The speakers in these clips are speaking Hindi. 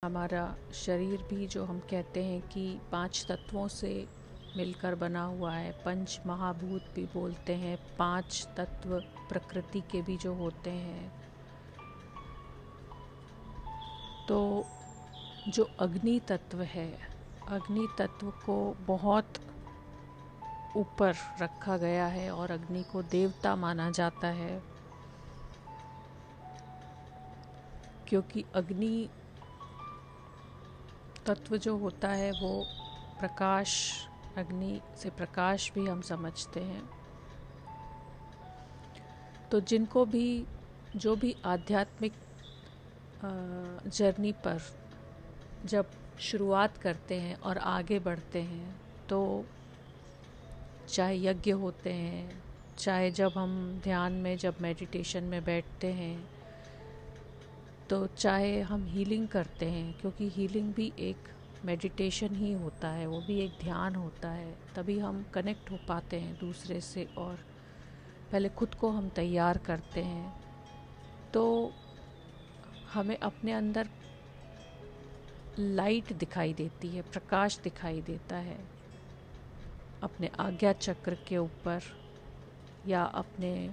हमारा शरीर भी जो हम कहते हैं कि 5 तत्वों से मिलकर बना हुआ है, पंच महाभूत भी बोलते हैं, 5 तत्व प्रकृति के भी जो होते हैं। तो जो अग्नि तत्व है, अग्नि तत्व को बहुत ऊपर रखा गया है और अग्नि को देवता माना जाता है, क्योंकि अग्नि तत्व जो होता है वो प्रकाश, अग्नि से प्रकाश भी हम समझते हैं। तो जिनको भी जो भी आध्यात्मिक जर्नी पर जब शुरुआत करते हैं और आगे बढ़ते हैं, तो चाहे यज्ञ होते हैं, चाहे जब हम ध्यान में जब मेडिटेशन में बैठते हैं, तो चाहे हम हीलिंग करते हैं, क्योंकि हीलिंग भी एक मेडिटेशन ही होता है, वो भी एक ध्यान होता है। तभी हम कनेक्ट हो पाते हैं दूसरे से और पहले खुद को हम तैयार करते हैं। तो हमें अपने अंदर लाइट दिखाई देती है, प्रकाश दिखाई देता है अपने आज्ञा चक्र के ऊपर या अपने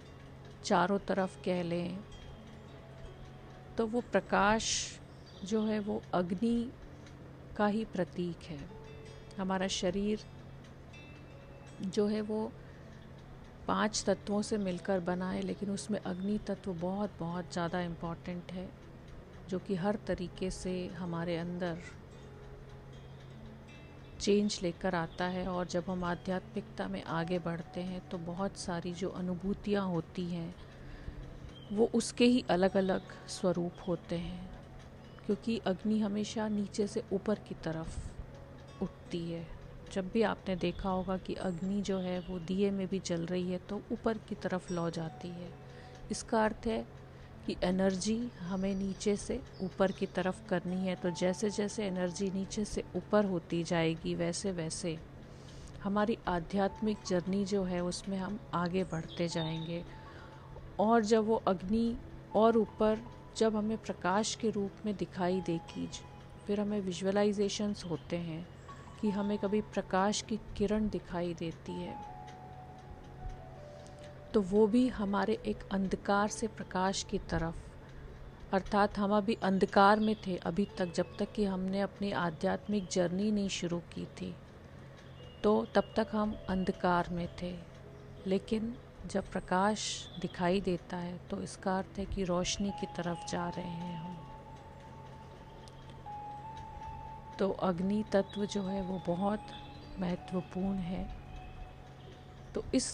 चारों तरफ कह लें। तो वो प्रकाश जो है वो अग्नि का ही प्रतीक है। हमारा शरीर जो है वो 5 तत्वों से मिलकर बना है, लेकिन उसमें अग्नि तत्व बहुत बहुत ज़्यादा इम्पॉर्टेंट है, जो कि हर तरीके से हमारे अंदर चेंज लेकर आता है। और जब हम आध्यात्मिकता में आगे बढ़ते हैं तो बहुत सारी जो अनुभूतियाँ होती हैं वो उसके ही अलग अलग स्वरूप होते हैं, क्योंकि अग्नि हमेशा नीचे से ऊपर की तरफ उठती है। जब भी आपने देखा होगा कि अग्नि जो है वो दिए में भी जल रही है तो ऊपर की तरफ लौ जाती है। इसका अर्थ है कि एनर्जी हमें नीचे से ऊपर की तरफ करनी है। तो जैसे जैसे एनर्जी नीचे से ऊपर होती जाएगी, वैसे वैसे हमारी आध्यात्मिक जर्नी जो है उसमें हम आगे बढ़ते जाएंगे। और जब वो अग्नि और ऊपर जब हमें प्रकाश के रूप में दिखाई देगी, फिर हमें विजुअलाइजेशंस होते हैं कि हमें कभी प्रकाश की किरण दिखाई देती है, तो वो भी हमारे एक अंधकार से प्रकाश की तरफ, अर्थात हम अभी अंधकार में थे अभी तक, जब तक कि हमने अपनी आध्यात्मिक जर्नी नहीं शुरू की थी, तो तब तक हम अंधकार में थे। लेकिन जब प्रकाश दिखाई देता है तो इसका अर्थ है कि रोशनी की तरफ जा रहे हैं हम। तो अग्नि तत्व जो है वो बहुत महत्वपूर्ण है। तो इस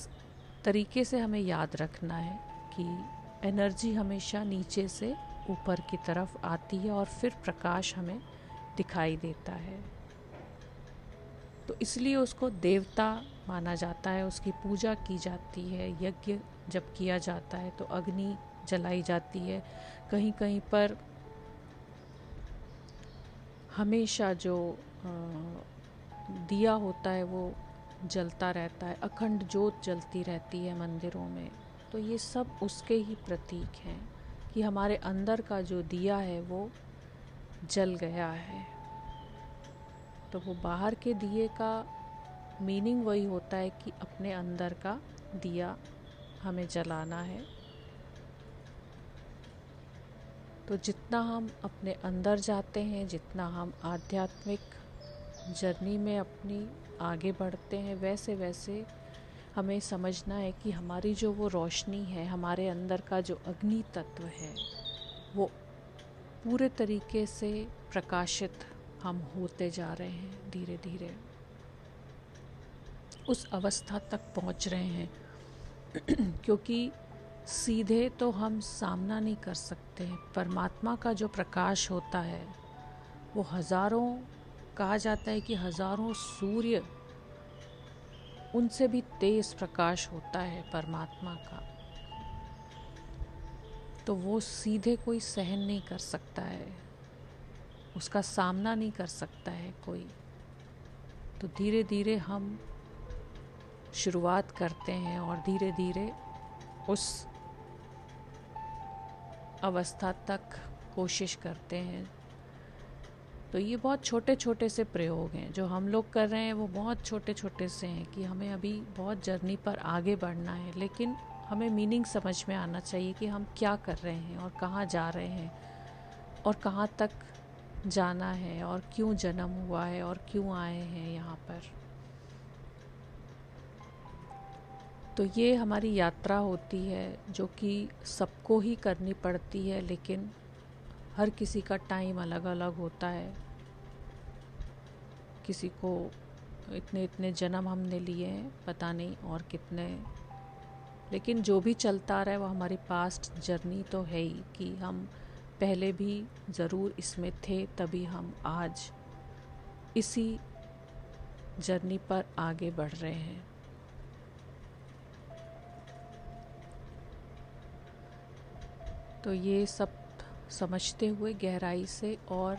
तरीके से हमें याद रखना है कि एनर्जी हमेशा नीचे से ऊपर की तरफ आती है और फिर प्रकाश हमें दिखाई देता है। तो इसलिए उसको देवता माना जाता है, उसकी पूजा की जाती है। यज्ञ जब किया जाता है तो अग्नि जलाई जाती है। कहीं कहीं पर हमेशा जो दिया होता है वो जलता रहता है, अखंड ज्योत जलती रहती है मंदिरों में। तो ये सब उसके ही प्रतीक हैं कि हमारे अंदर का जो दिया है वो जल गया है। तो वो बाहर के दिए का मीनिंग वही होता है कि अपने अंदर का दिया हमें जलाना है। तो जितना हम अपने अंदर जाते हैं, जितना हम आध्यात्मिक जर्नी में अपनी आगे बढ़ते हैं, वैसे वैसे हमें समझना है कि हमारी जो वो रोशनी है, हमारे अंदर का जो अग्नि तत्व है, वो पूरे तरीके से प्रकाशित हम होते जा रहे हैं। धीरे धीरे उस अवस्था तक पहुंच रहे हैं क्योंकि सीधे तो हम सामना नहीं कर सकते। परमात्मा का जो प्रकाश होता है वो हजारों, कहा जाता है कि हजारों सूर्य उनसे भी तेज प्रकाश होता है परमात्मा का। तो वो सीधे कोई सहन नहीं कर सकता है, उसका सामना नहीं कर सकता है कोई। तो धीरे धीरे हम शुरुआत करते हैं और धीरे धीरे उस अवस्था तक कोशिश करते हैं तो ये बहुत छोटे छोटे से प्रयोग हैं जो हम लोग कर रहे हैं, वो बहुत छोटे छोटे से हैं कि हमें अभी बहुत जर्नी पर आगे बढ़ना है, लेकिन हमें मीनिंग समझ में आना चाहिए कि हम क्या कर रहे हैं और कहाँ जा रहे हैं और कहाँ तक जाना है और क्यों जन्म हुआ है और क्यों आए हैं यहाँ पर। तो ये हमारी यात्रा होती है जो कि सबको ही करनी पड़ती है, लेकिन हर किसी का टाइम अलग अलग होता है। किसी को इतने इतने जन्म हमने लिए हैं, पता नहीं और कितने, लेकिन जो भी चलता रहा है वो हमारी पास्ट जर्नी तो है ही कि हम पहले भी ज़रूर इसमें थे, तभी हम आज इसी जर्नी पर आगे बढ़ रहे हैं। तो ये सब समझते हुए गहराई से, और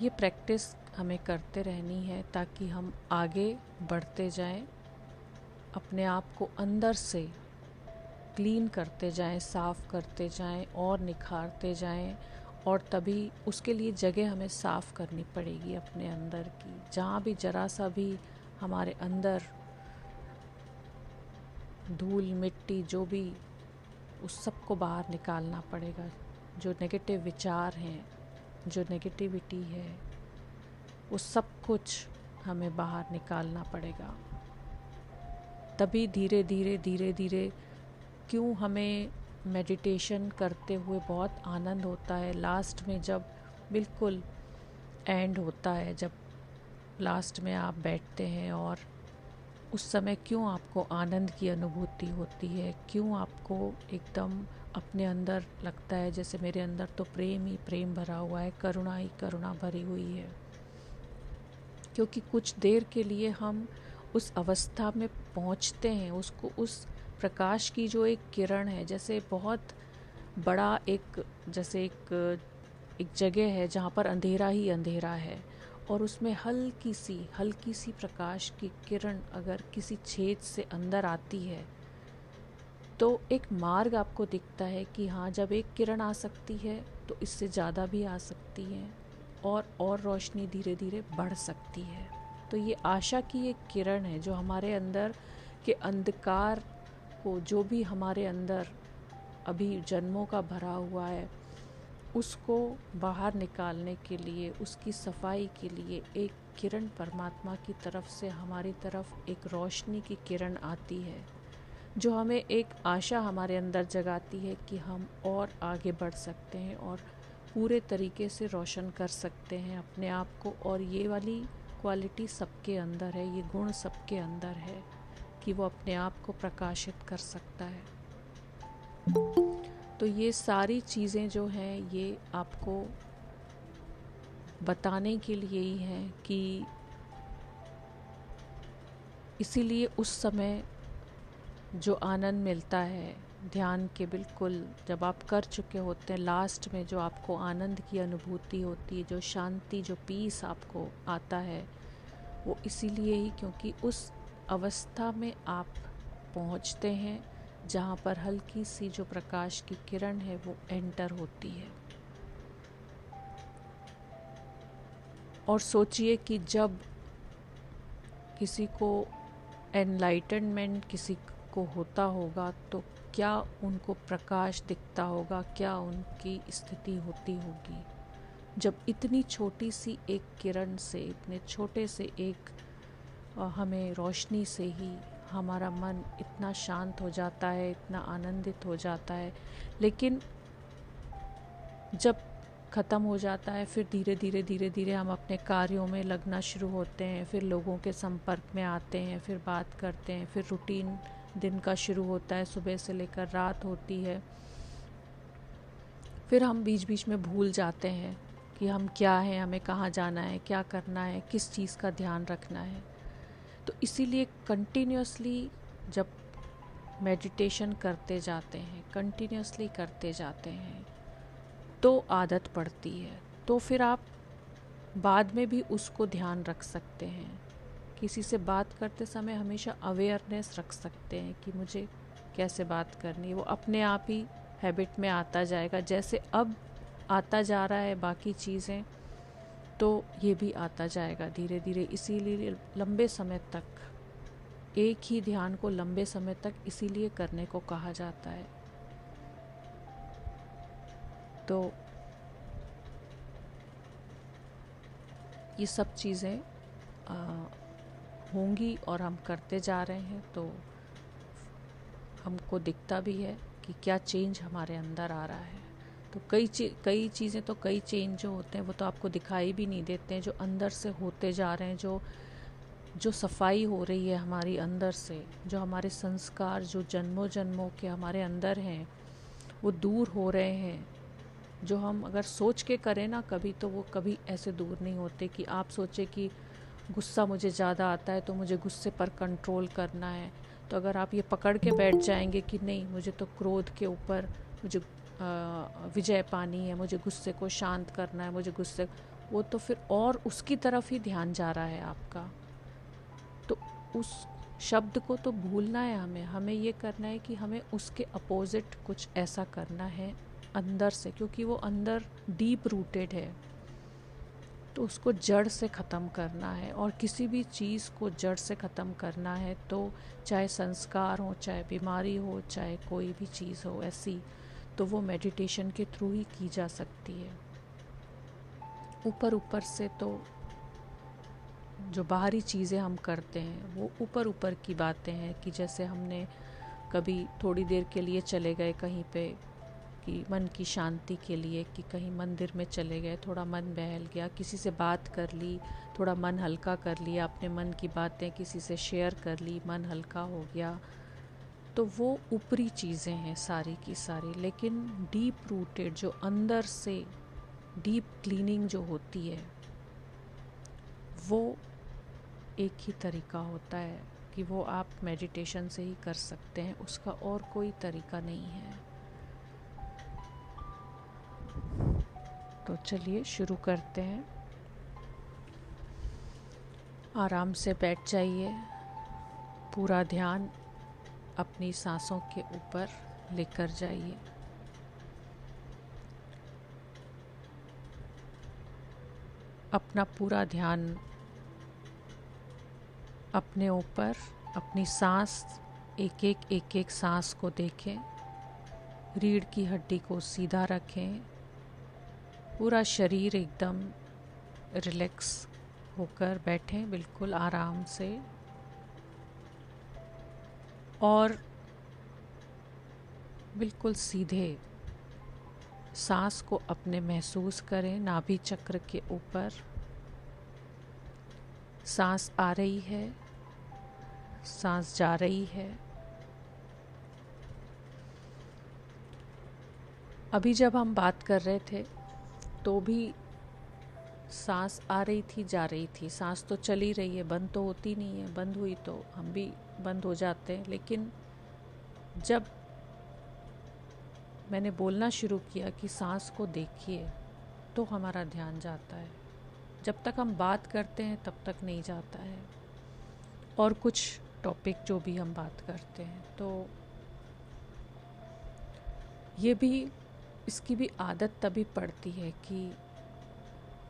ये प्रैक्टिस हमें करते रहनी है ताकि हम आगे बढ़ते जाएं, अपने आप को अंदर से क्लीन करते जाएं, साफ़ करते जाएं और निखारते जाएं। और तभी उसके लिए जगह हमें साफ़ करनी पड़ेगी अपने अंदर की। जहाँ भी जरा सा भी हमारे अंदर धूल मिट्टी जो भी, उस सब को बाहर निकालना पड़ेगा। जो नेगेटिव विचार हैं, जो नेगेटिविटी है, वो सब कुछ हमें बाहर निकालना पड़ेगा। तभी धीरे धीरे धीरे धीरे, क्यों हमें मेडिटेशन करते हुए बहुत आनंद होता है लास्ट में, जब बिल्कुल एंड होता है, जब लास्ट में आप बैठते हैं, और उस समय क्यों आपको आनंद की अनुभूति होती है, क्यों आपको एकदम अपने अंदर लगता है जैसे मेरे अंदर तो प्रेम ही प्रेम भरा हुआ है, करुणा ही करुणा भरी हुई है। क्योंकि कुछ देर के लिए हम उस अवस्था में पहुंचते हैं, उसको, उस प्रकाश की जो एक किरण है, जैसे बहुत बड़ा जैसे एक जगह है जहाँ पर अंधेरा ही अंधेरा है, और उसमें हल्की सी प्रकाश की किरण अगर किसी छेद से अंदर आती है तो एक मार्ग आपको दिखता है कि हाँ, जब एक किरण आ सकती है तो इससे ज़्यादा भी आ सकती है, और रोशनी धीरे धीरे बढ़ सकती है। तो ये आशा की एक किरण है जो हमारे अंदर के अंधकार को, जो भी हमारे अंदर अभी जन्मों का भरा हुआ है, उसको बाहर निकालने के लिए, उसकी सफाई के लिए एक किरण परमात्मा की तरफ से हमारी तरफ एक रोशनी की किरण आती है, जो हमें एक आशा हमारे अंदर जगाती है कि हम और आगे बढ़ सकते हैं और पूरे तरीके से रोशन कर सकते हैं अपने आप को। और ये वाली क्वालिटी सबके अंदर है, ये गुण सबके अंदर है कि वो अपने आप को प्रकाशित कर सकता है। तो ये सारी चीज़ें जो हैं, ये आपको बताने के लिए ही हैं कि इसीलिए उस समय जो आनंद मिलता है ध्यान के, बिल्कुल जब आप कर चुके होते हैं, लास्ट में जो आपको आनंद की अनुभूति होती है, जो शांति, जो पीस आपको आता है, वो इसीलिए ही क्योंकि उस अवस्था में आप पहुंचते हैं जहाँ पर हल्की सी जो प्रकाश की किरण है वो एंटर होती है। और सोचिए कि जब किसी को एनलाइटनमेंट किसी को होता होगा तो क्या उनको प्रकाश दिखता होगा, क्या उनकी स्थिति होती होगी, जब इतनी छोटी सी एक किरण से, इतने छोटे से एक हमें रोशनी से ही हमारा मन इतना शांत हो जाता है, इतना आनंदित हो जाता है। लेकिन जब ख़त्म हो जाता है, फिर धीरे धीरे धीरे धीरे हम अपने कार्यों में लगना शुरू होते हैं, फिर लोगों के संपर्क में आते हैं, फिर बात करते हैं, फिर रूटीन दिन का शुरू होता है, सुबह से लेकर रात होती है। फिर हम बीच बीच में भूल जाते हैं कि हम क्या हैं, हमें कहाँ जाना है, क्या करना है, किस चीज़ का ध्यान रखना है। तो इसीलिए कंटिन्यूसली जब मेडिटेशन करते जाते हैं, कंटिन्यूसली करते जाते हैं, तो आदत पड़ती है। तो फिर आप बाद में भी उसको ध्यान रख सकते हैं। किसी से बात करते समय हमेशा अवेयरनेस रख सकते हैं कि मुझे कैसे बात करनी है। वो अपने आप ही हैबिट में आता जाएगा, जैसे अब आता जा रहा है बाकी चीज़ें, तो ये भी आता जाएगा धीरे धीरे। इसीलिए लंबे समय तक एक ही ध्यान को लंबे समय तक इसीलिए करने को कहा जाता है। तो ये सब चीज़ें होंगी और हम करते जा रहे हैं, तो हमको दिखता भी है कि क्या चेंज हमारे अंदर आ रहा है। तो कई चीज़ें तो कई चेंज जो होते हैं वो तो आपको दिखाई भी नहीं देते हैं, जो अंदर से होते जा रहे हैं, जो सफाई हो रही है हमारी अंदर से, जो हमारे संस्कार जो जन्मों जन्मों के हमारे अंदर हैं वो दूर हो रहे हैं। जो हम अगर सोच के करें ना कभी, तो वो कभी ऐसे दूर नहीं होते। कि आप सोचे कि गुस्सा मुझे ज़्यादा आता है तो मुझे गुस्से पर कंट्रोल करना है, तो अगर आप ये पकड़ के बैठ जाएंगे कि नहीं, मुझे तो क्रोध के ऊपर मुझे विजय पानी है, मुझे गुस्से को शांत करना है, मुझे गुस्से, वो तो फिर और उसकी तरफ ही ध्यान जा रहा है आपका। तो उस शब्द को तो भूलना है हमें ये करना है कि हमें उसके अपोजिट कुछ ऐसा करना है अंदर से, क्योंकि वो अंदर डीप रूटेड है। तो उसको जड़ से ख़त्म करना है, और किसी भी चीज़ को जड़ से ख़त्म करना है तो चाहे संस्कार हो, चाहे बीमारी हो, चाहे कोई भी चीज़ हो ऐसी, तो वो मेडिटेशन के थ्रू ही की जा सकती है। ऊपर ऊपर से तो जो बाहरी चीज़ें हम करते हैं वो ऊपर ऊपर की बातें हैं, कि जैसे हमने कभी थोड़ी देर के लिए चले गए कहीं पे कि मन की शांति के लिए, कि कहीं मंदिर में चले गए, थोड़ा मन बहल गया, किसी से बात कर ली, थोड़ा मन हल्का कर लिया, अपने मन की बातें किसी से शेयर कर ली, मन हल्का हो गया। तो वो ऊपरी चीज़ें हैं सारी की सारी, लेकिन डीप रूटेड जो अंदर से डीप क्लीनिंग जो होती है वो एक ही तरीका होता है कि वो आप मेडिटेशन से ही कर सकते हैं, उसका और कोई तरीका नहीं है। तो चलिए शुरू करते हैं। आराम से बैठ जाइए, पूरा ध्यान अपनी सांसों के ऊपर लेकर जाइए। अपना पूरा ध्यान अपने ऊपर, अपनी सांस, एक एक सांस को देखें। रीढ़ की हड्डी को सीधा रखें, पूरा शरीर एकदम रिलैक्स होकर बैठें, बिल्कुल आराम से। और बिल्कुल सीधे सांस को अपने महसूस करें। नाभि चक्र के ऊपर सांस आ रही है, सांस जा रही है। अभी जब हम बात कर रहे थे तो भी सांस आ रही थी, जा रही थी, सांस तो चली रही है, बंद तो होती नहीं है। बंद हुई तो हम भी बंद हो जाते हैं। लेकिन जब मैंने बोलना शुरू किया कि सांस को देखिए, तो हमारा ध्यान जाता है। जब तक हम बात करते हैं तब तक नहीं जाता है। और कुछ टॉपिक जो भी हम बात करते हैं, तो ये भी, इसकी भी आदत तभी पड़ती है कि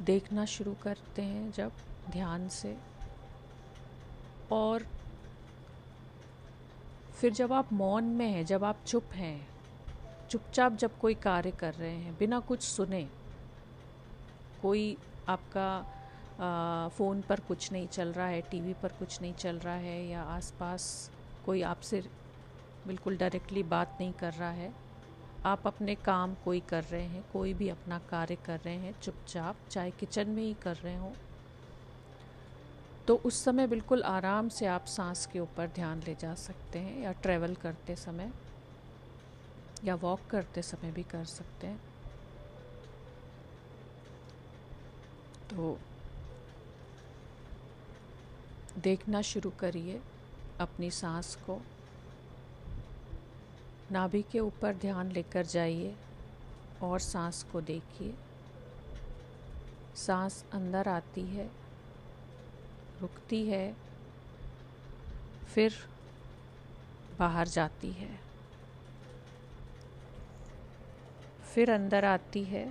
देखना शुरू करते हैं जब ध्यान से। और फिर जब आप मौन में हैं, जब आप चुप हैं, चुपचाप जब कोई कार्य कर रहे हैं बिना कुछ सुने, कोई आपका फ़ोन पर कुछ नहीं चल रहा है, टीवी पर कुछ नहीं चल रहा है, या आसपास कोई आपसे बिल्कुल डायरेक्टली बात नहीं कर रहा है, आप अपने काम कोई कर रहे हैं, कोई भी अपना कार्य कर रहे हैं चुपचाप, चाहे किचन में ही कर रहे हों, तो उस समय बिल्कुल आराम से आप सांस के ऊपर ध्यान ले जा सकते हैं। या ट्रैवल करते समय या वॉक करते समय भी कर सकते हैं। तो देखना शुरू करिए अपनी सांस को। नाभि के ऊपर ध्यान लेकर जाइए और सांस को देखिए। सांस अंदर आती है, रुकती है, फिर बाहर जाती है, फिर अंदर आती है,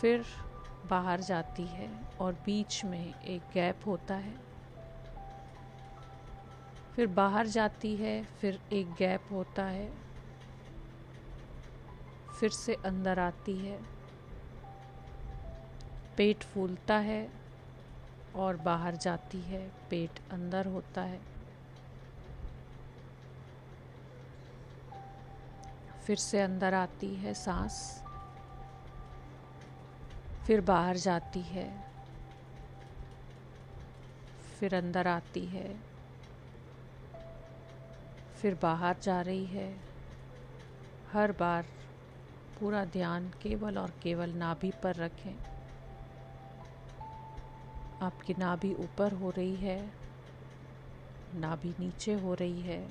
फिर बाहर जाती है और बीच में एक गैप होता है, फिर बाहर जाती है, फिर एक गैप होता है, फिर से अंदर आती है, पेट फूलता है और बाहर जाती है, पेट अंदर होता है, फिर से अंदर आती है सांस, फिर बाहर जाती है, फिर अंदर आती है, फिर बाहर जा रही है। हर बार पूरा ध्यान केवल और केवल नाभि पर रखें। आपकी नाभि ऊपर हो रही है, नाभि नीचे हो रही है,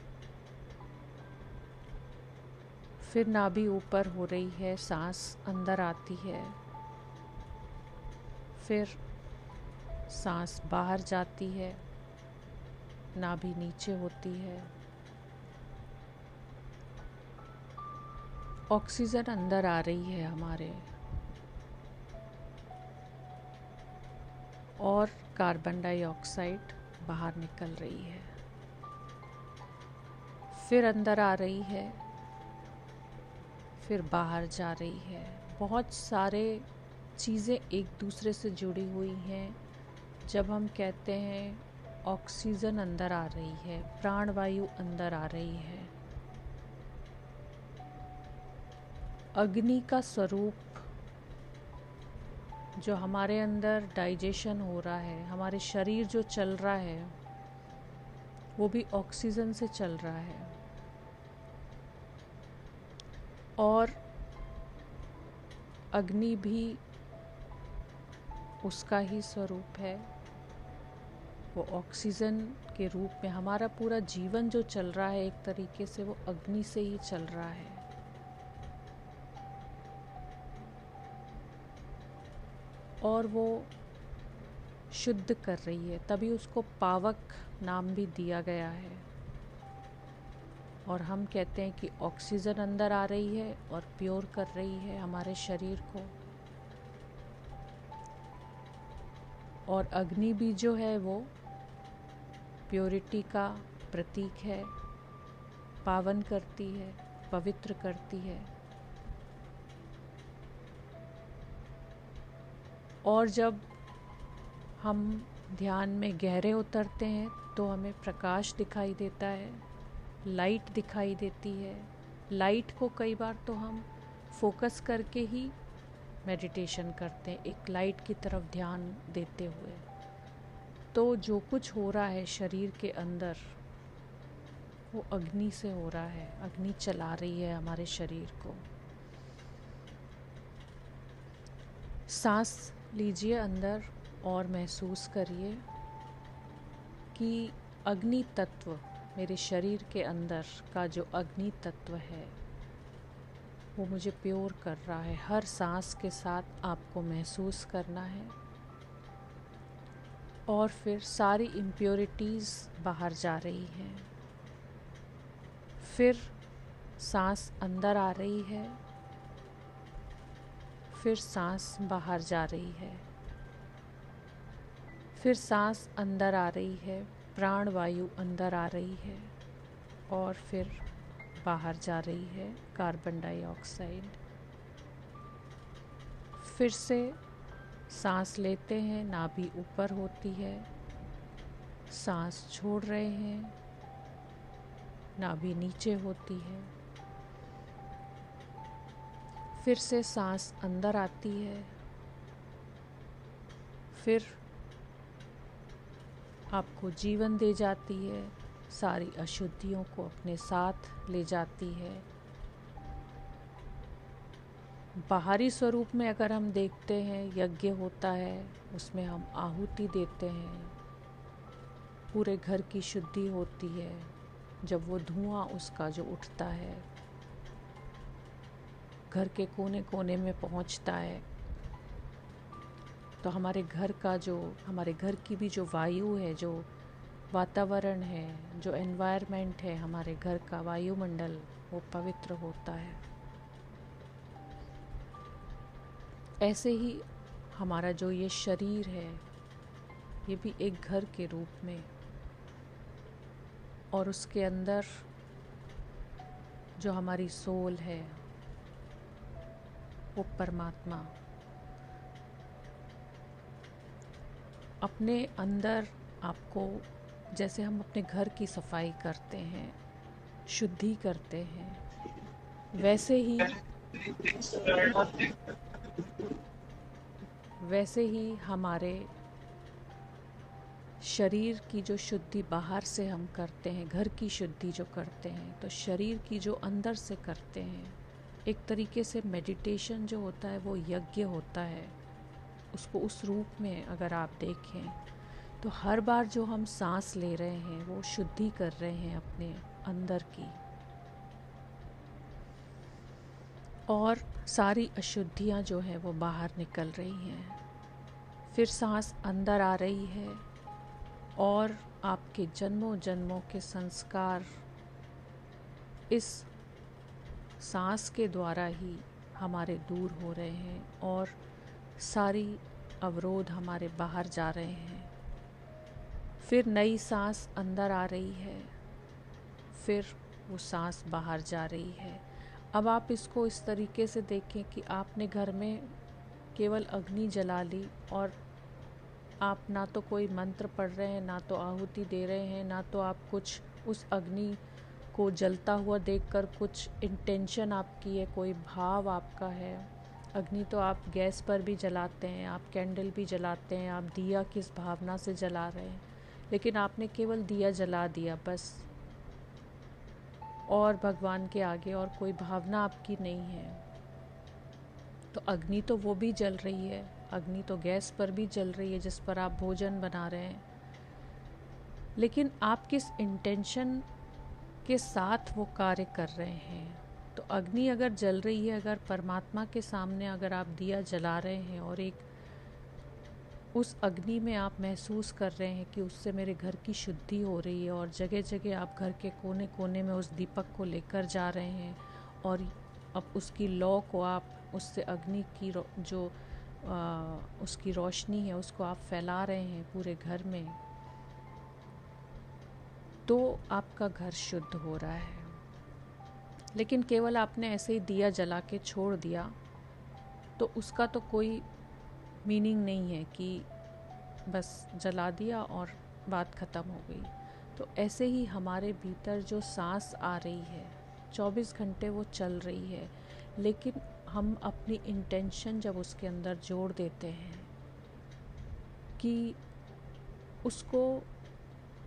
फिर नाभि ऊपर हो रही है, सांस अंदर आती है, फिर सांस बाहर जाती है, नाभि नीचे होती है, ऑक्सीजन अंदर आ रही है हमारे और कार्बन डाइऑक्साइड बाहर निकल रही है, फिर अंदर आ रही है, फिर बाहर जा रही है। बहुत सारे चीज़ें एक दूसरे से जुड़ी हुई हैं। जब हम कहते हैं ऑक्सीजन अंदर आ रही है, प्राणवायु अंदर आ रही है, अग्नि का स्वरूप जो हमारे अंदर डाइजेशन हो रहा है, हमारे शरीर जो चल रहा है, वो भी ऑक्सीजन से चल रहा है। और अग्नि भी उसका ही स्वरूप है, वो ऑक्सीजन के रूप में। हमारा पूरा जीवन जो चल रहा है एक तरीके से वो अग्नि से ही चल रहा है। और वो शुद्ध कर रही है, तभी उसको पावक नाम भी दिया गया है। और हम कहते हैं कि ऑक्सीजन अंदर आ रही है और प्योर कर रही है हमारे शरीर को। और अग्नि भी जो है वो प्योरिटी का प्रतीक है, पावन करती है, पवित्र करती है। और जब हम ध्यान में गहरे उतरते हैं तो हमें प्रकाश दिखाई देता है, लाइट दिखाई देती है। लाइट को कई बार तो हम फोकस करके ही मेडिटेशन करते हैं, एक लाइट की तरफ ध्यान देते हुए। तो जो कुछ हो रहा है शरीर के अंदर वो अग्नि से हो रहा है, अग्नि चला रही है हमारे शरीर को। सांस लीजिए अंदर और महसूस करिए कि अग्नि तत्व, मेरे शरीर के अंदर का जो अग्नि तत्व है वो मुझे प्योर कर रहा है। हर सांस के साथ आपको महसूस करना है और फिर सारी इम्प्योरिटीज़ बाहर जा रही हैं। फिर सांस अंदर आ रही है, फिर सांस बाहर जा रही है, फिर सांस अंदर आ रही है, प्राण वायु अंदर आ रही है और फिर बाहर जा रही है कार्बन डाइऑक्साइड। फिर से सांस लेते हैं, नाभि ऊपर होती है, सांस छोड़ रहे हैं, नाभि नीचे होती है। फिर से सांस अंदर आती है, फिर आपको जीवन दे जाती है, सारी अशुद्धियों को अपने साथ ले जाती है। बाहरी स्वरूप में अगर हम देखते हैं, यज्ञ होता है, उसमें हम आहुति देते हैं, पूरे घर की शुद्धि होती है। जब वो धुआं उसका जो उठता है घर के कोने कोने में पहुंचता है, तो हमारे घर की भी जो वायु है, जो वातावरण है, जो एनवायरनमेंट है, हमारे घर का वायुमंडल, वो पवित्र होता है। ऐसे ही हमारा जो ये शरीर है, ये भी एक घर के रूप में, और उसके अंदर जो हमारी सोल है वो परमात्मा अपने अंदर आपको, जैसे हम अपने घर की सफाई करते हैं, शुद्धि करते हैं, वैसे ही हमारे शरीर की जो शुद्धि बाहर से हम करते हैं, घर की शुद्धि जो करते हैं, तो शरीर की जो अंदर से करते हैं, एक तरीके से मेडिटेशन जो होता है वो यज्ञ होता है। उसको उस रूप में अगर आप देखें तो हर बार जो हम सांस ले रहे हैं वो शुद्धि कर रहे हैं अपने अंदर की, और सारी अशुद्धियाँ जो हैं वो बाहर निकल रही हैं। फिर सांस अंदर आ रही है और आपके जन्मों जन्मों के संस्कार इस सांस के द्वारा ही हमारे दूर हो रहे हैं और सारी अवरोध हमारे बाहर जा रहे हैं। फिर नई सांस अंदर आ रही है, फिर वो सांस बाहर जा रही है। अब आप इसको इस तरीके से देखें कि आपने घर में केवल अग्नि जला ली और आप ना तो कोई मंत्र पढ़ रहे हैं, ना तो आहुति दे रहे हैं, ना तो आप कुछ उस अग्नि को जलता हुआ देखकर कुछ इंटेंशन आपकी है, कोई भाव आपका है। अग्नि तो आप गैस पर भी जलाते हैं, आप कैंडल भी जलाते हैं, आप दिया किस भावना से जला रहे हैं, लेकिन आपने केवल दिया जला दिया बस, और भगवान के आगे और कोई भावना आपकी नहीं है। तो अग्नि तो वो भी जल रही है, अग्नि तो गैस पर भी जल रही है जिस पर आप भोजन बना रहे हैं, लेकिन आप किस इंटेंशन के साथ वो कार्य कर रहे हैं। तो अग्नि अगर जल रही है, अगर परमात्मा के सामने अगर आप दिया जला रहे हैं और एक उस अग्नि में आप महसूस कर रहे हैं कि उससे मेरे घर की शुद्धि हो रही है, और जगह जगह आप घर के कोने कोने में उस दीपक को लेकर जा रहे हैं, और अब उसकी लौ को आप उससे अग्नि की जो उसकी रोशनी है उसको आप फैला रहे हैं पूरे घर में, तो आपका घर शुद्ध हो रहा है। लेकिन केवल आपने ऐसे ही दिया जला के छोड़ दिया तो उसका तो कोई मीनिंग नहीं है कि बस जला दिया और बात ख़त्म हो गई। तो ऐसे ही हमारे भीतर जो सांस आ रही है 24 घंटे वो चल रही है, लेकिन हम अपनी इंटेंशन जब उसके अंदर जोड़ देते हैं कि उसको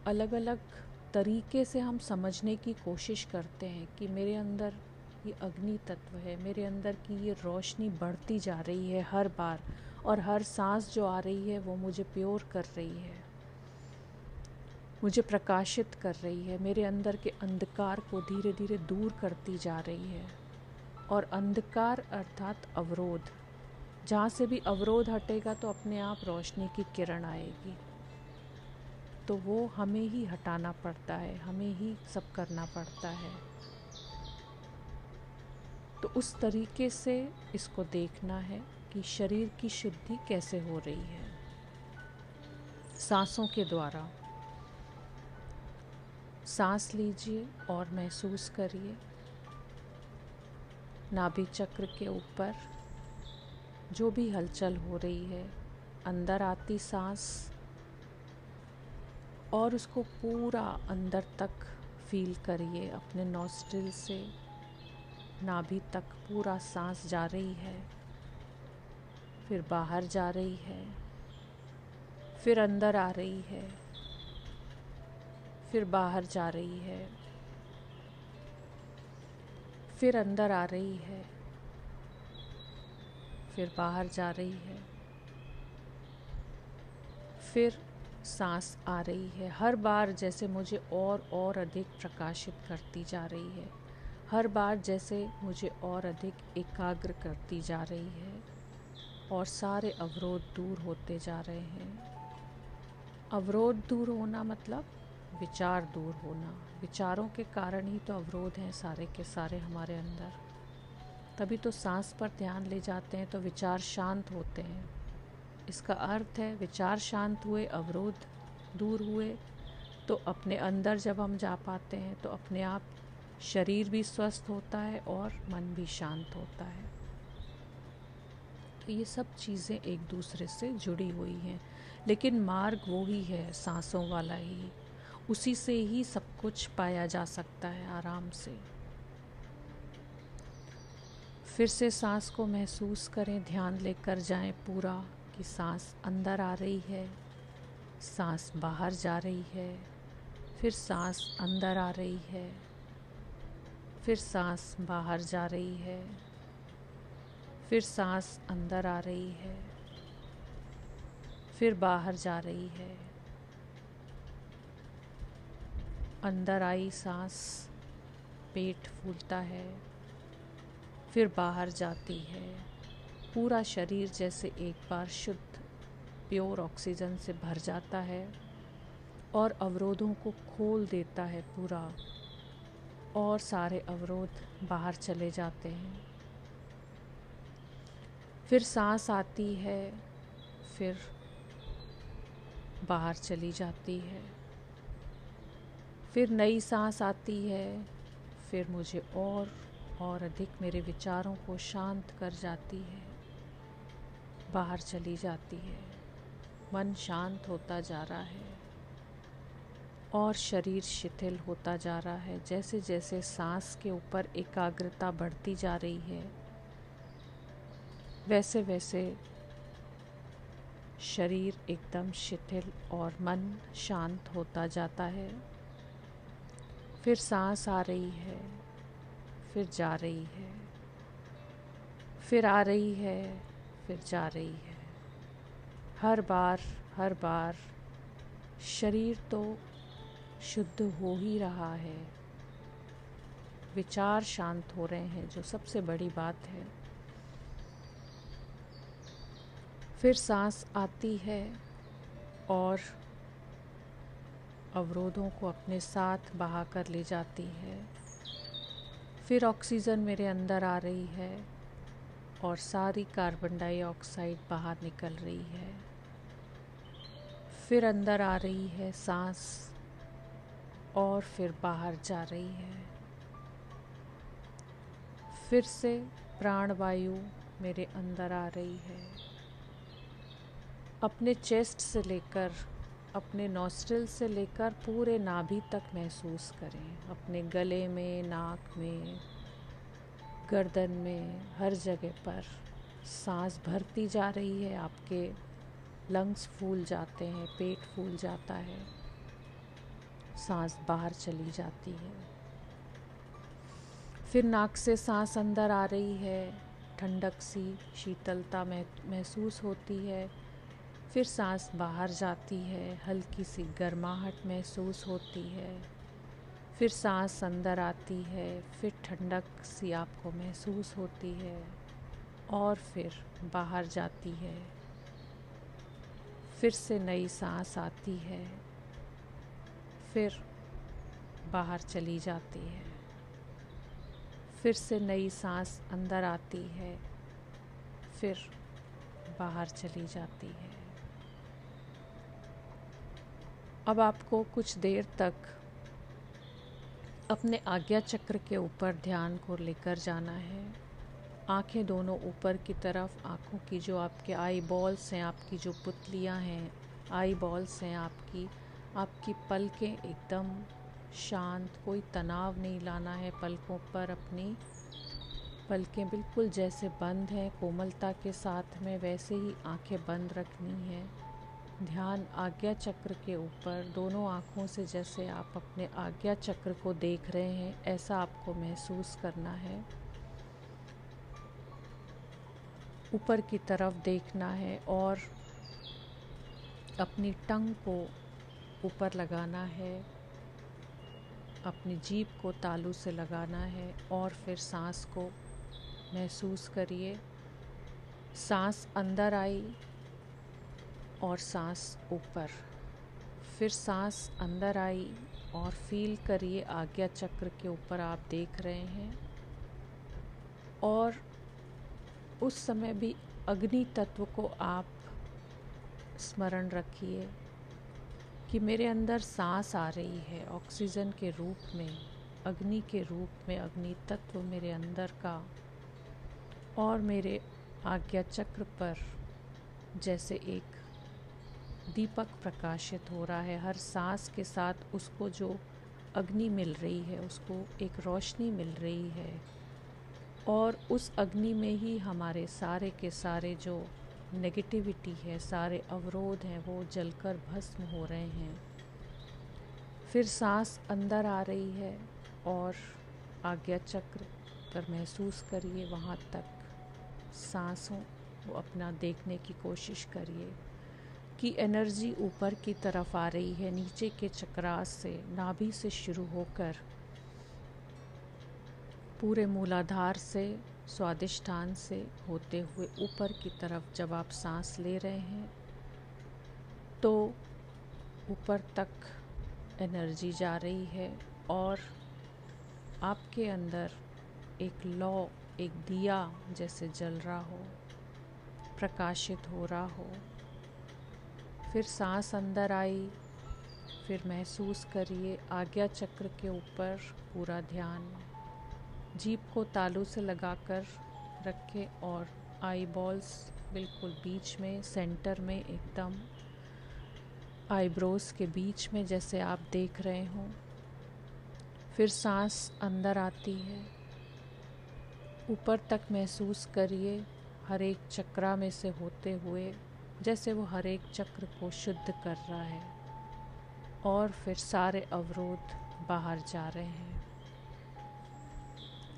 अलग अलग तरीके से हम समझने की कोशिश करते हैं कि मेरे अंदर ये अग्नि तत्व है, मेरे अंदर की ये रोशनी बढ़ती जा रही है हर बार, और हर सांस जो आ रही है वो मुझे प्योर कर रही है, मुझे प्रकाशित कर रही है, मेरे अंदर के अंधकार को धीरे धीरे दूर करती जा रही है। और अंधकार अर्थात अवरोध, जहाँ से भी अवरोध हटेगा तो अपने आप रोशनी की किरण आएगी। तो वो हमें ही हटाना पड़ता है, हमें ही सब करना पड़ता है। तो उस तरीके से इसको देखना है कि शरीर की शुद्धि कैसे हो रही है। सांसों के द्वारा सांस लीजिए और महसूस करिए नाभि चक्र के ऊपर जो भी हलचल हो रही है, अंदर आती सांस, और उसको पूरा अंदर तक फील करिए। अपने नॉस्ट्रिल से नाभि तक पूरा सांस जा रही है, फिर बाहर जा रही है, फिर अंदर आ रही है, फिर बाहर जा रही है, फिर अंदर आ रही है, फिर बाहर जा रही है, फिर सांस आ रही है। हर बार जैसे मुझे और अधिक प्रकाशित करती जा रही है, हर बार जैसे मुझे और अधिक एकाग्र करती जा रही है, और सारे अवरोध दूर होते जा रहे हैं। अवरोध दूर होना मतलब विचार दूर होना। विचारों के कारण ही तो अवरोध हैं सारे के सारे हमारे अंदर। तभी तो सांस पर ध्यान ले जाते हैं तो विचार शांत होते हैं। इसका अर्थ है विचार शांत हुए, अवरोध दूर हुए, तो अपने अंदर जब हम जा पाते हैं तो अपने आप शरीर भी स्वस्थ होता है और मन भी शांत होता है। तो ये सब चीज़ें एक दूसरे से जुड़ी हुई हैं, लेकिन मार्ग वो ही है, सांसों वाला ही। उसी से ही सब कुछ पाया जा सकता है आराम से। फिर से सांस को महसूस करें, ध्यान लेकर जाएं पूरा कि सांस अंदर आ रही है, सांस बाहर जा रही है, फिर सांस अंदर आ रही है, फिर सांस बाहर जा रही है, फिर सांस अंदर आ रही है, फिर बाहर जा रही है। अंदर आई सांस, पेट फूलता है, फिर बाहर जाती है। पूरा शरीर जैसे एक बार शुद्ध प्योर ऑक्सीजन से भर जाता है और अवरोधों को खोल देता है पूरा, और सारे अवरोध बाहर चले जाते हैं। फिर सांस आती है, फिर बाहर चली जाती है, फिर नई सांस आती है, फिर मुझे और अधिक मेरे विचारों को शांत कर जाती है, बाहर चली जाती है। मन शांत होता जा रहा है और शरीर शिथिल होता जा रहा है। जैसे जैसे सांस के ऊपर एकाग्रता बढ़ती जा रही है, वैसे वैसे शरीर एकदम शिथिल और मन शांत होता जाता है। फिर सांस आ रही है, फिर जा रही है, फिर आ रही है, फिर जा रही है। हर बार शरीर तो शुद्ध हो ही रहा है, विचार शांत हो रहे हैं, जो सबसे बड़ी बात है। फिर सांस आती है और अवरोधों को अपने साथ बहा कर ले जाती है। फिर ऑक्सीजन मेरे अंदर आ रही है और सारी कार्बन डाइऑक्साइड बाहर निकल रही है। फिर अंदर आ रही है सांस और फिर बाहर जा रही है। फिर से प्राणवायु मेरे अंदर आ रही है। अपने चेस्ट से लेकर, अपने नॉस्ट्रिल से लेकर पूरे नाभि तक महसूस करें। अपने गले में, नाक में, गर्दन में, हर जगह पर सांस भरती जा रही है। आपके लंग्स फूल जाते हैं, पेट फूल जाता है, सांस बाहर चली जाती है। फिर नाक से सांस अंदर आ रही है, ठंडक सी शीतलता महसूस होती है। फिर सांस बाहर जाती है, हल्की सी गर्माहट महसूस होती है। फिर सांस अंदर आती है, फिर ठंडक सी आपको महसूस होती है और फिर बाहर जाती है। फिर से नई सांस आती है, फिर बाहर चली जाती है। फिर से नई सांस अंदर आती है, फिर बाहर चली जाती है। अब आपको कुछ देर तक अपने आज्ञा चक्र के ऊपर ध्यान को लेकर जाना है। आंखें दोनों ऊपर की तरफ, आंखों की जो आपके आई बॉल्स हैं, आपकी जो पुतलियां हैं, आई बॉल्स हैं आपकी पलकें एकदम शांत, कोई तनाव नहीं लाना है पलकों पर। अपनी पलकें बिल्कुल जैसे बंद हैं कोमलता के साथ में, वैसे ही आंखें बंद रखनी है। ध्यान आज्ञा चक्र के ऊपर, दोनों आँखों से जैसे आप अपने आज्ञा चक्र को देख रहे हैं, ऐसा आपको महसूस करना है। ऊपर की तरफ देखना है और अपनी टंग को ऊपर लगाना है, अपनी जीभ को तालू से लगाना है और फिर सांस को महसूस करिए। सांस अंदर आई और सांस ऊपर, फिर सांस अंदर आई और फील करिए आज्ञा चक्र के ऊपर आप देख रहे हैं और उस समय भी अग्नि तत्व को आप स्मरण रखिए कि मेरे अंदर सांस आ रही है ऑक्सीजन के रूप में, अग्नि के रूप में, अग्नि तत्व मेरे अंदर का, और मेरे आज्ञा चक्र पर जैसे एक दीपक प्रकाशित हो रहा है। हर सांस के साथ उसको जो अग्नि मिल रही है, उसको एक रोशनी मिल रही है, और उस अग्नि में ही हमारे सारे के सारे जो नेगेटिविटी है, सारे अवरोध हैं, वो जलकर भस्म हो रहे हैं। फिर सांस अंदर आ रही है और आज्ञा चक्र पर महसूस करिए, वहाँ तक सांसों को अपना देखने की कोशिश करिए कि एनर्जी ऊपर की तरफ आ रही है, नीचे के चक्रास से, नाभि से शुरू होकर पूरे मूलाधार से, स्वादिष्ठान से होते हुए ऊपर की तरफ जब आप सांस ले रहे हैं तो ऊपर तक एनर्जी जा रही है और आपके अंदर एक लौ, एक दिया जैसे जल रहा हो, प्रकाशित हो रहा हो। फिर सांस अंदर आई, फिर महसूस करिए आज्ञा चक्र के ऊपर पूरा ध्यान, जीभ को तालू से लगाकर रखें और आई बॉल्स बिल्कुल बीच में, सेंटर में, एकदम आईब्रोज के बीच में जैसे आप देख रहे हों। फिर सांस अंदर आती है, ऊपर तक महसूस करिए हर एक चक्रा में से होते हुए, जैसे वो हर एक चक्र को शुद्ध कर रहा है, और फिर सारे अवरोध बाहर जा रहे हैं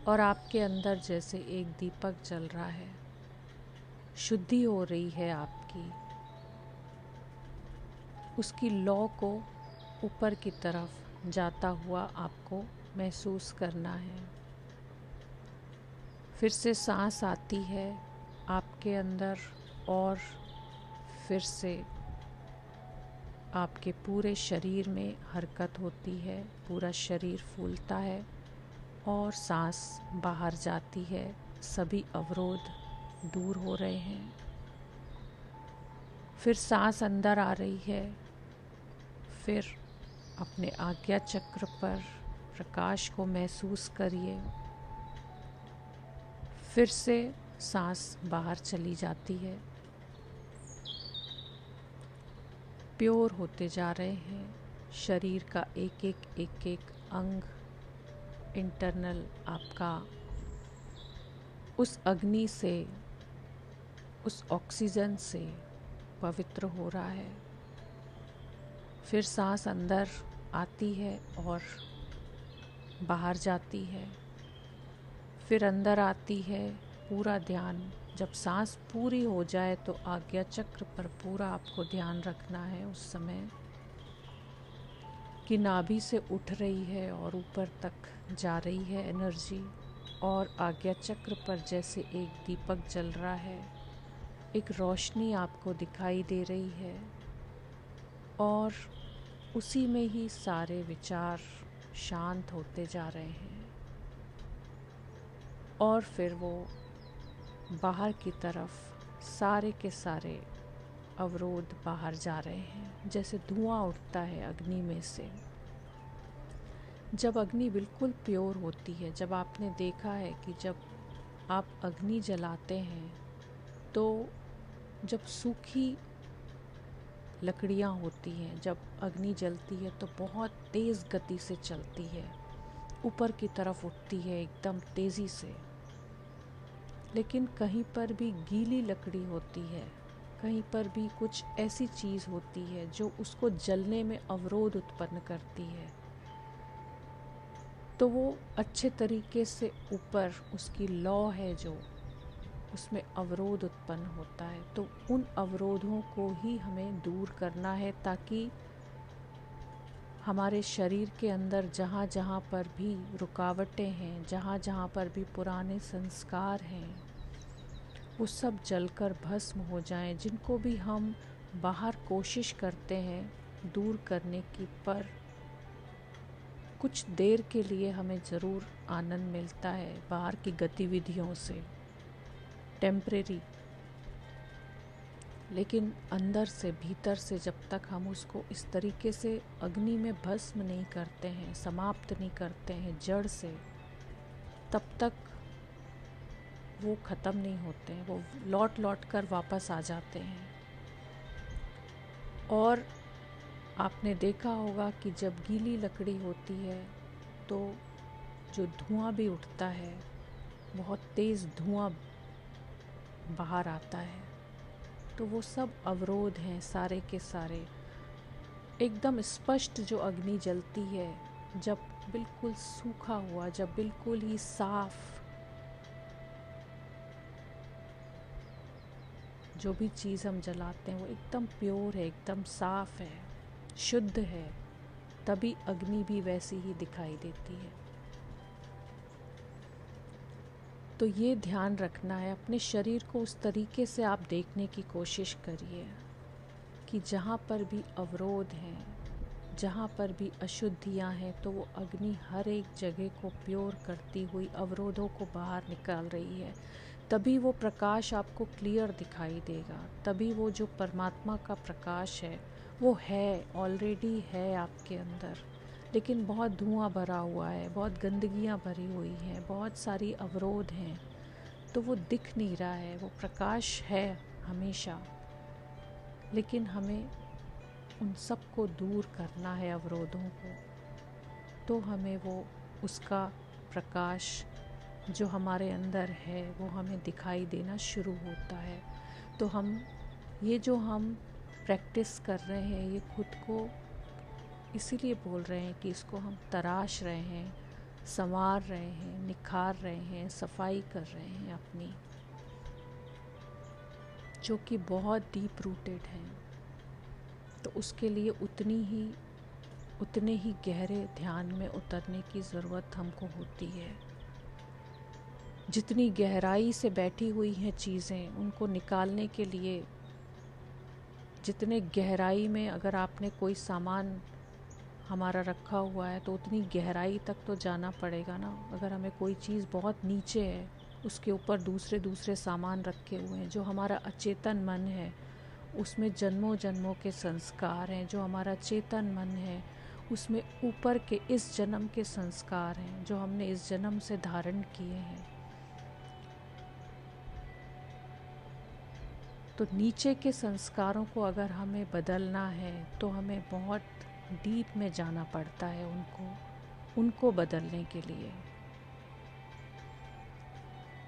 और आपके अंदर जैसे एक दीपक जल रहा है, शुद्धि हो रही है आपकी। उसकी लौ को ऊपर की तरफ जाता हुआ आपको महसूस करना है। फिर से सांस आती है आपके अंदर और फिर से आपके पूरे शरीर में हरकत होती है, पूरा शरीर फूलता है और सांस बाहर जाती है, सभी अवरोध दूर हो रहे हैं। फिर सांस अंदर आ रही है, फिर अपने आज्ञा चक्र पर प्रकाश को महसूस करिए। फिर से सांस बाहर चली जाती है, प्योर होते जा रहे हैं। शरीर का एक एक अंग इंटरनल आपका उस अग्नि से, उस ऑक्सीजन से पवित्र हो रहा है। फिर सांस अंदर आती है और बाहर जाती है, फिर अंदर आती है। पूरा ध्यान, जब सांस पूरी हो जाए तो आज्ञा चक्र पर पूरा आपको ध्यान रखना है उस समय कि नाभि से उठ रही है और ऊपर तक जा रही है एनर्जी, और आज्ञा चक्र पर जैसे एक दीपक जल रहा है, एक रोशनी आपको दिखाई दे रही है, और उसी में ही सारे विचार शांत होते जा रहे हैं। और फिर वो बाहर की तरफ सारे के सारे अवरोध बाहर जा रहे हैं, जैसे धुआं उठता है अग्नि में से। जब अग्नि बिल्कुल प्योर होती है, जब आपने देखा है कि जब आप अग्नि जलाते हैं तो जब सूखी लकड़ियाँ होती हैं, जब अग्नि जलती है तो बहुत तेज़ गति से चलती है, ऊपर की तरफ उठती है एकदम तेज़ी से। लेकिन कहीं पर भी गीली लकड़ी होती है, कहीं पर भी कुछ ऐसी चीज़ होती है जो उसको जलने में अवरोध उत्पन्न करती है, तो वो अच्छे तरीके से ऊपर उसकी लौ है जो उसमें अवरोध उत्पन्न होता है। तो उन अवरोधों को ही हमें दूर करना है, ताकि हमारे शरीर के अंदर जहाँ जहाँ पर भी रुकावटें हैं, जहाँ जहाँ पर भी पुराने संस्कार हैं, वो सब जलकर भस्म हो जाएं। जिनको भी हम बाहर कोशिश करते हैं दूर करने की, पर कुछ देर के लिए हमें ज़रूर आनंद मिलता है बाहर की गतिविधियों से, टेम्परेरी, लेकिन अंदर से, भीतर से जब तक हम उसको इस तरीके से अग्नि में भस्म नहीं करते हैं, समाप्त नहीं करते हैं जड़ से, तब तक वो ख़त्म नहीं होते हैं, वो लौट लौट कर वापस आ जाते हैं। और आपने देखा होगा कि जब गीली लकड़ी होती है तो जो धुआं भी उठता है, बहुत तेज़ धुआं बाहर आता है, तो वो सब अवरोध हैं सारे के सारे। एकदम स्पष्ट जो अग्नि जलती है, जब बिल्कुल सूखा हुआ, जब बिल्कुल ही साफ जो भी चीज़ हम जलाते हैं वो एकदम प्योर है, एकदम साफ है, शुद्ध है, तभी अग्नि भी वैसी ही दिखाई देती है। तो ये ध्यान रखना है, अपने शरीर को उस तरीके से आप देखने की कोशिश करिए कि जहाँ पर भी अवरोध हैं, जहाँ पर भी अशुद्धियाँ हैं, तो वो अग्नि हर एक जगह को प्योर करती हुई अवरोधों को बाहर निकाल रही है। तभी वो प्रकाश आपको क्लियर दिखाई देगा, तभी वो जो परमात्मा का प्रकाश है वो है, ऑलरेडी है आपके अंदर। लेकिन बहुत धुआं भरा हुआ है, बहुत गंदगियाँ भरी हुई हैं, बहुत सारी अवरोध हैं, तो वो दिख नहीं रहा है। वो प्रकाश है हमेशा, लेकिन हमें उन सब को दूर करना है, अवरोधों को। तो हमें वो उसका प्रकाश जो हमारे अंदर है वो हमें दिखाई देना शुरू होता है। तो हम ये जो हम प्रैक्टिस कर रहे हैं, ये खुद को इसीलिए बोल रहे हैं कि इसको हम तराश रहे हैं, संवार रहे हैं, निखार रहे हैं, सफाई कर रहे हैं अपनी, जो कि बहुत डीप रूटेड है। तो उसके लिए उतने ही गहरे ध्यान में उतरने की ज़रूरत हमको होती है। जितनी गहराई से बैठी हुई हैं चीज़ें, उनको निकालने के लिए जितने गहराई में, अगर आपने कोई सामान हमारा रखा हुआ है तो उतनी गहराई तक तो जाना पड़ेगा ना। अगर हमें कोई चीज़ बहुत नीचे है, उसके ऊपर दूसरे सामान रखे हुए हैं, जो हमारा अचेतन मन है, उसमें जन्मों जन्मों के संस्कार हैं। जो हमारा चेतन मन है उसमें ऊपर के इस जन्म के संस्कार हैं, जो हमने इस जन्म से धारण किए हैं। तो नीचे के संस्कारों को अगर हमें बदलना है तो हमें बहुत डीप में जाना पड़ता है उनको बदलने के लिए।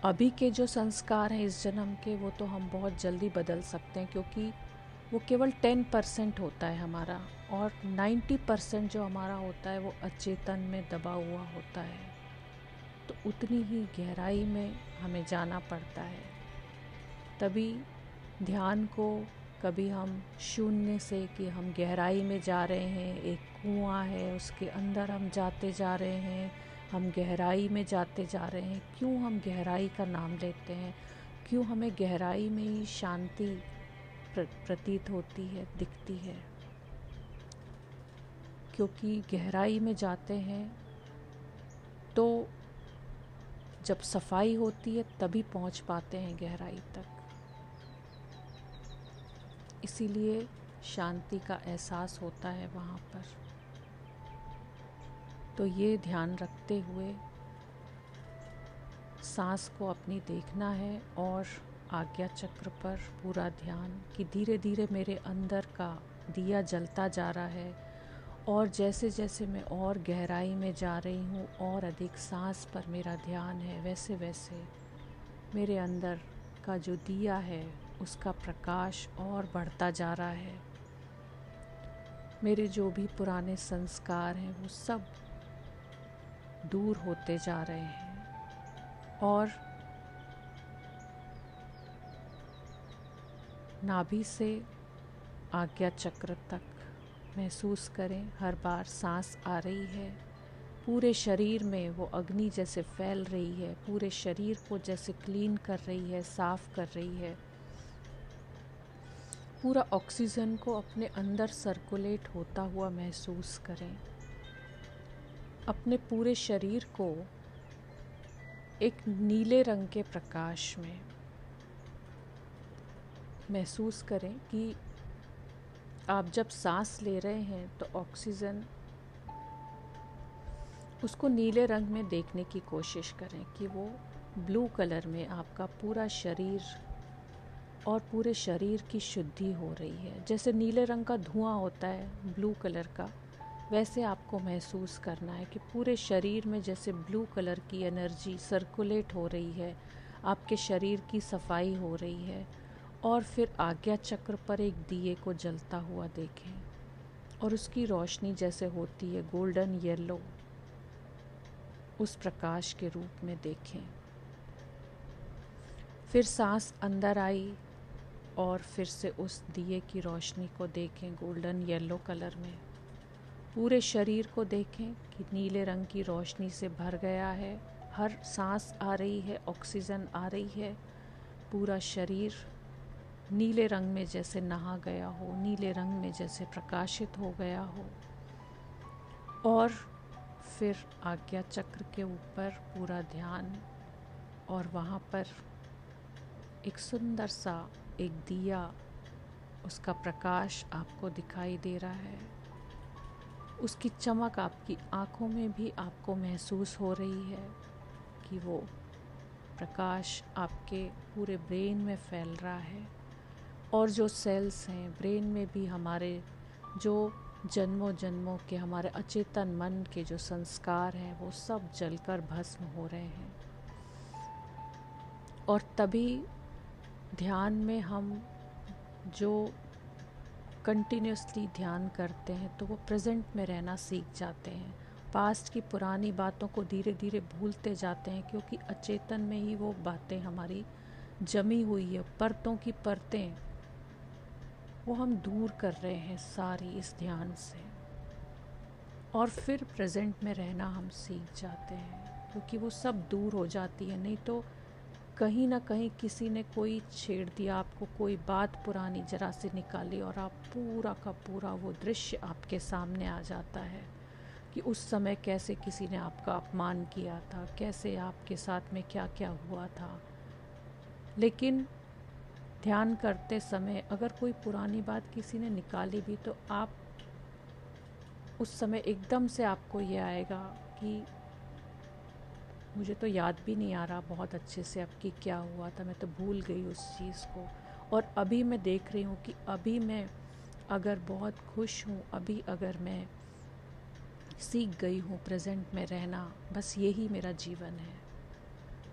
अभी के जो संस्कार हैं इस जन्म के, वो तो हम बहुत जल्दी बदल सकते हैं, क्योंकि वो केवल 10% होता है हमारा, और 90% जो हमारा होता है वो अचेतन में दबा हुआ होता है। तो उतनी ही गहराई में हमें जाना पड़ता है। तभी ध्यान को कभी हम शून्य से, कि हम गहराई में जा रहे हैं, एक कुआं है उसके अंदर हम जाते जा रहे हैं, हम गहराई में जाते जा रहे हैं। क्यों हम गहराई का नाम लेते हैं? क्यों हमें गहराई में ही शांति प्रतीत होती है, दिखती है? क्योंकि गहराई में जाते हैं तो जब सफाई होती है तभी पहुंच पाते हैं गहराई तक। इसीलिए शांति का एहसास होता है वहाँ पर। तो ये ध्यान रखते हुए सांस को अपनी देखना है, और आज्ञा चक्र पर पूरा ध्यान, कि धीरे धीरे मेरे अंदर का दिया जलता जा रहा है, और जैसे जैसे मैं और गहराई में जा रही हूँ और अधिक सांस पर मेरा ध्यान है, वैसे वैसे मेरे अंदर का जो दिया है उसका प्रकाश और बढ़ता जा रहा है। मेरे जो भी पुराने संस्कार हैं वो सब दूर होते जा रहे हैं, और नाभि से आज्ञा चक्र तक महसूस करें, हर बार सांस आ रही है, पूरे शरीर में वो अग्नि जैसे फैल रही है, पूरे शरीर को जैसे क्लीन कर रही है, साफ कर रही है। पूरा ऑक्सीजन को अपने अंदर सर्कुलेट होता हुआ महसूस करें। अपने पूरे शरीर को एक नीले रंग के प्रकाश में महसूस करें कि आप जब सांस ले रहे हैं तो ऑक्सीजन, उसको नीले रंग में देखने की कोशिश करें कि वो ब्लू कलर में आपका पूरा शरीर और पूरे शरीर की शुद्धि हो रही है। जैसे नीले रंग का धुआं होता है ब्लू कलर का, वैसे आपको महसूस करना है कि पूरे शरीर में जैसे ब्लू कलर की एनर्जी सर्कुलेट हो रही है, आपके शरीर की सफाई हो रही है। और फिर आज्ञा चक्र पर एक दिए को जलता हुआ देखें और उसकी रोशनी जैसे होती है गोल्डन येलो, उस प्रकाश के रूप में देखें। फिर सांस अंदर आई और फिर से उस दिए की रोशनी को देखें गोल्डन येलो कलर में। पूरे शरीर को देखें कि नीले रंग की रोशनी से भर गया है। हर सांस आ रही है, ऑक्सीजन आ रही है। पूरा शरीर नीले रंग में जैसे नहा गया हो, नीले रंग में जैसे प्रकाशित हो गया हो। और फिर आज्ञा चक्र के ऊपर पूरा ध्यान, और वहाँ पर एक सुंदर सा एक दिया, उसका प्रकाश आपको दिखाई दे रहा है। उसकी चमक आपकी आँखों में भी आपको महसूस हो रही है कि वो प्रकाश आपके पूरे ब्रेन में फैल रहा है। और जो सेल्स हैं ब्रेन में भी, हमारे जो जन्मों जन्मों के हमारे अचेतन मन के जो संस्कार हैं वो सब जलकर भस्म हो रहे हैं। और तभी ध्यान में हम जो कंटिन्यूसली ध्यान करते हैं तो वो प्रेजेंट में रहना सीख जाते हैं। पास्ट की पुरानी बातों को धीरे धीरे भूलते जाते हैं, क्योंकि अचेतन में ही वो बातें हमारी जमी हुई है, परतों की परतें वो हम दूर कर रहे हैं सारी इस ध्यान से। और फिर प्रेजेंट में रहना हम सीख जाते हैं, क्योंकि वो सब दूर हो जाती है। नहीं तो कहीं ना कहीं किसी ने कोई छेड़ दिया आपको, कोई बात पुरानी जरा से निकाली और आप पूरा का पूरा वो दृश्य आपके सामने आ जाता है कि उस समय कैसे किसी ने आपका अपमान किया था, कैसे आपके साथ में क्या क्या हुआ था। लेकिन ध्यान करते समय अगर कोई पुरानी बात किसी ने निकाली भी तो आप उस समय एकदम से आपको ये आएगा कि मुझे तो याद भी नहीं आ रहा बहुत अच्छे से अब कि क्या हुआ था, मैं तो भूल गई उस चीज़ को। और अभी मैं देख रही हूँ कि अभी मैं अगर बहुत खुश हूँ, अभी अगर मैं सीख गई हूँ प्रेजेंट में रहना, बस यही मेरा जीवन है।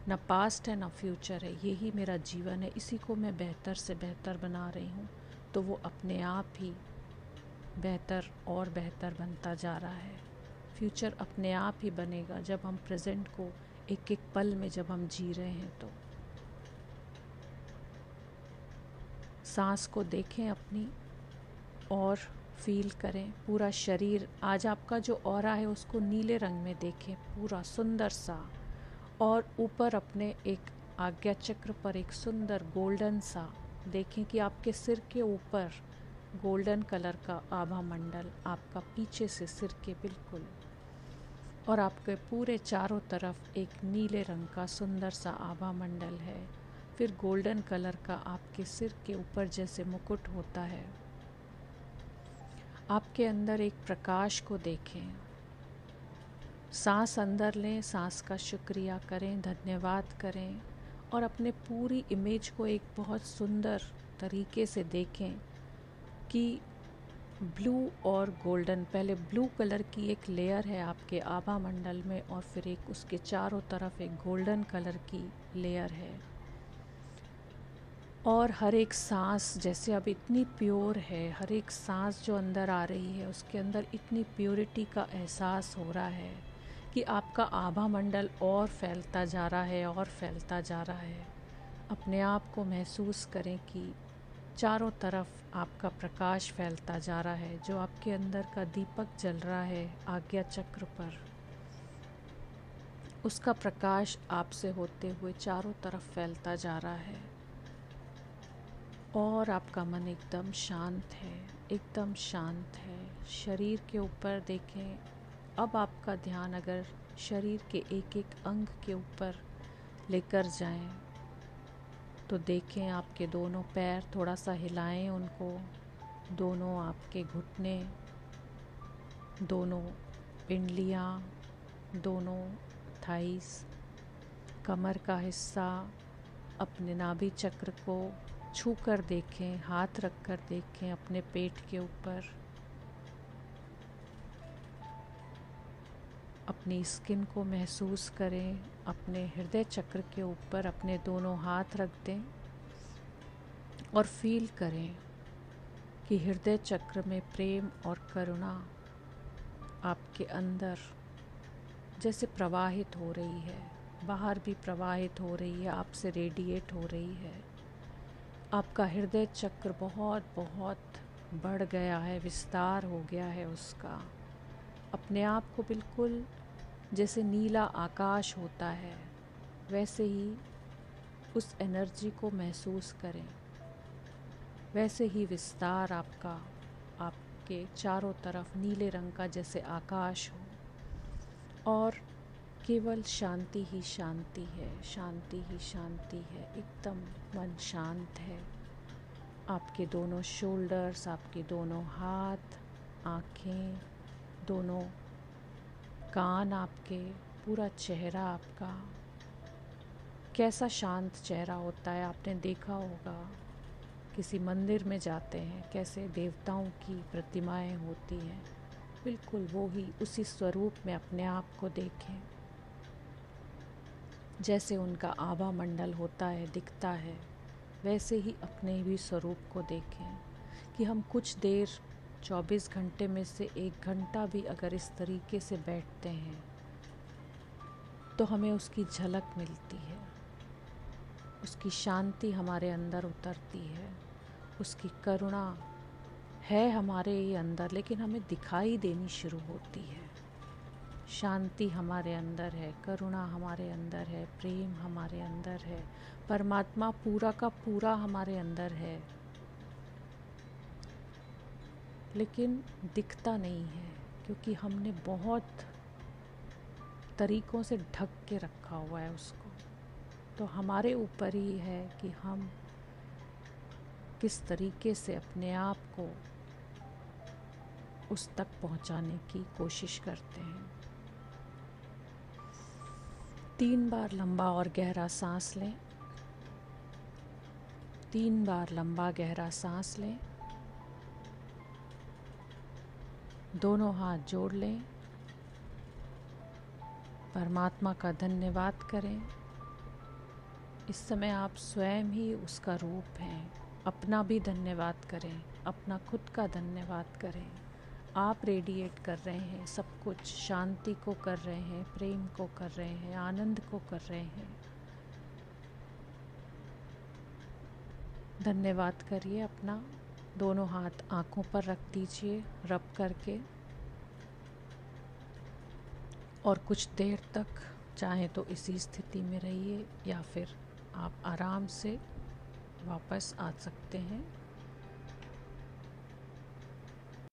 ना पास्ट है ना फ्यूचर है, यही मेरा जीवन है, इसी को मैं बेहतर से बेहतर बना रही हूँ। तो वो अपने आप ही बेहतर और बेहतर बनता जा रहा है। फ्यूचर अपने आप ही बनेगा जब हम प्रेजेंट को एक एक पल में जब हम जी रहे हैं। तो सांस को देखें अपनी और फील करें पूरा शरीर। आज आपका जो ऑरा है उसको नीले रंग में देखें, पूरा सुंदर सा। और ऊपर अपने एक आज्ञा चक्र पर एक सुंदर गोल्डन सा देखें कि आपके सिर के ऊपर गोल्डन कलर का आभा मंडल आपका पीछे से सिर के बिल्कुल, और आपके पूरे चारों तरफ एक नीले रंग का सुंदर सा आभा मंडल है। फिर गोल्डन कलर का आपके सिर के ऊपर जैसे मुकुट होता है। आपके अंदर एक प्रकाश को देखें। सांस अंदर लें, सांस का शुक्रिया करें, धन्यवाद करें और अपने पूरी इमेज को एक बहुत सुंदर तरीके से देखें कि ब्लू और गोल्डन, पहले ब्लू कलर की एक लेयर है आपके आभा मंडल में और फिर एक उसके चारों तरफ एक गोल्डन कलर की लेयर है। और हर एक सांस जैसे अब इतनी प्योर है, हर एक सांस जो अंदर आ रही है उसके अंदर इतनी प्योरिटी का एहसास हो रहा है कि आपका आभा मंडल और फैलता जा रहा है और फैलता जा रहा है। अपने आप को महसूस करें कि चारों तरफ आपका प्रकाश फैलता जा रहा है। जो आपके अंदर का दीपक जल रहा है आज्ञा चक्र पर, उसका प्रकाश आपसे होते हुए चारों तरफ फैलता जा रहा है। और आपका मन एकदम शांत है, एकदम शांत है। शरीर के ऊपर देखें, अब आपका ध्यान अगर शरीर के एक एक अंग के ऊपर लेकर जाएं, तो देखें आपके दोनों पैर थोड़ा सा हिलाएं उनको, दोनों आपके घुटने, दोनों पिंडलियाँ, दोनों थाइस, कमर का हिस्सा, अपने नाभि चक्र को छू कर देखें, हाथ रख कर देखें अपने पेट के ऊपर। अपनी स्किन को महसूस करें, अपने हृदय चक्र के ऊपर अपने दोनों हाथ रख दें और फील करें कि हृदय चक्र में प्रेम और करुणा आपके अंदर जैसे प्रवाहित हो रही है, बाहर भी प्रवाहित हो रही है, आपसे रेडिएट हो रही है। आपका हृदय चक्र बहुत बहुत बढ़ गया है, विस्तार हो गया है उसका। अपने आप को बिल्कुल जैसे नीला आकाश होता है वैसे ही उस एनर्जी को महसूस करें, वैसे ही विस्तार आपका आपके चारों तरफ नीले रंग का जैसे आकाश हो, और केवल शांति ही शांति है, शांति ही शांति है, एकदम मन शांत है। आपके दोनों शोल्डर्स, आपके दोनों हाथ, आँखें, दोनों कान आपके, पूरा चेहरा आपका, कैसा शांत चेहरा होता है। आपने देखा होगा किसी मंदिर में जाते हैं कैसे देवताओं की प्रतिमाएं होती हैं, बिल्कुल वो ही उसी स्वरूप में अपने आप को देखें, जैसे उनका आभा मंडल होता है, दिखता है, वैसे ही अपने भी स्वरूप को देखें कि हम कुछ देर 24 घंटे में से 1 घंटा भी अगर इस तरीके से बैठते हैं तो हमें उसकी झलक मिलती है, उसकी शांति हमारे अंदर उतरती है, उसकी करुणा है हमारे ही अंदर लेकिन हमें दिखाई देनी शुरू होती है। शांति हमारे अंदर है, करुणा हमारे अंदर है, प्रेम हमारे अंदर है, परमात्मा पूरा का पूरा हमारे अंदर है, लेकिन दिखता नहीं है क्योंकि हमने बहुत तरीक़ों से ढक के रखा हुआ है उसको। तो हमारे ऊपर ही है कि हम किस तरीके से अपने आप को उस तक पहुंचाने की कोशिश करते हैं। 3 बार लंबा और गहरा सांस लें, 3 बार लंबा गहरा सांस लें, दोनों हाथ जोड़ लें, परमात्मा का धन्यवाद करें। इस समय आप स्वयं ही उसका रूप हैं, अपना भी धन्यवाद करें, अपना खुद का धन्यवाद करें। आप रेडिएट कर रहे हैं सब कुछ, शांति को कर रहे हैं, प्रेम को कर रहे हैं, आनंद को कर रहे हैं। धन्यवाद करिए अपना। दोनों हाथ आँखों पर रख दीजिए रब करके, और कुछ देर तक चाहे तो इसी स्थिति में रहिए या फिर आप आराम से वापस आ सकते हैं।